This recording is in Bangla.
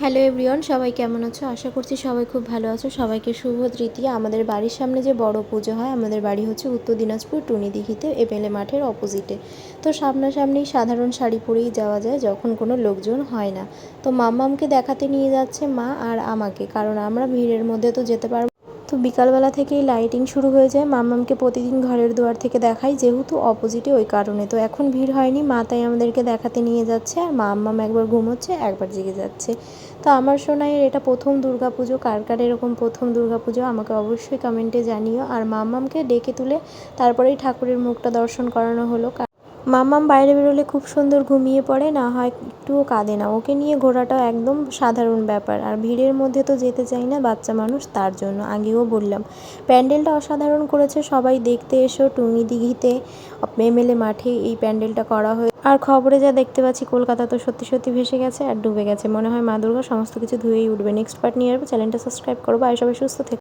হ্যালো এভরিওয়ান, সবাই কেমন আছো? আশা করছি সবাই খুব ভালো আছো। সবাইকে শুভ তৃতীয়া। আমাদের বাড়ির সামনে যে বড় পুজো হয়, আমাদের বাড়ি হচ্ছে উত্তর দিনাজপুর টুনিদিঘিতে, এমএলএ মাঠের অপোজিটে। তো সামনাসামনি সাধারণ শাড়ি পরেই যাওয়া যায় যখন কোনো লোকজন হয় না। তো মাম্মামকে দেখাতে নিয়ে যাচ্ছে মা আর আমাকে, কারণ আমরা ভিড়ের মধ্যে তো যেতে পারবো। তো বিকালবেলা থেকেই লাইটিং শুরু হয়ে যায়। মাম্মামকে প্রতিদিন ঘরের দুয়ার থেকে দেখাই, যেহেতু অপোজিটে, ওই কারণে। তো এখন ভিড় হয়নি, মা তাই আমাদেরকে দেখাতে নিয়ে যাচ্ছে। আর মাম্মাম একবার ঘুমোচ্ছে, একবার জেগে যাচ্ছে। তো আমার সোনাইয়ের এটা প্রথম দুর্গাপুজো। কার কার এরকম প্রথম দুর্গাপুজো আমাকে অবশ্যই কমেন্টে জানিও। আর মাম্মামকে ডেকে তুলে তারপরেই ঠাকুরের মুখটা দর্শন করানো হলো। মাম্মাম বাইরে বেরোলে খুব সুন্দর ঘুমিয়ে পড়ে, না হয় একটুও কাঁদে না। ওকে নিয়ে ঘোরাটা একদম সাধারণ ব্যাপার। আর ভিড়ের মধ্যে তো যেতে চাই না, বাচ্চা মানুষ, তার জন্য আগেও বললাম। প্যান্ডেলটা অসাধারণ করেছে, সবাই দেখতে এসো। টুঙ্গিদিঘিতে এমএলএ মাঠে এই প্যান্ডেলটা করা হয়। আর খবরে যা দেখতে পাচ্ছি, কলকাতা তো সত্যি সত্যি ভেসে গেছে আর ডুবে গেছে। মনে হয় মা দুর্গা সমস্ত কিছু ধুয়েই উঠবে। নেক্সট পার্ট নিয়ে আসবো। চ্যানেলটা সাবস্ক্রাইব করবো। আর সবাই সুস্থ থেকে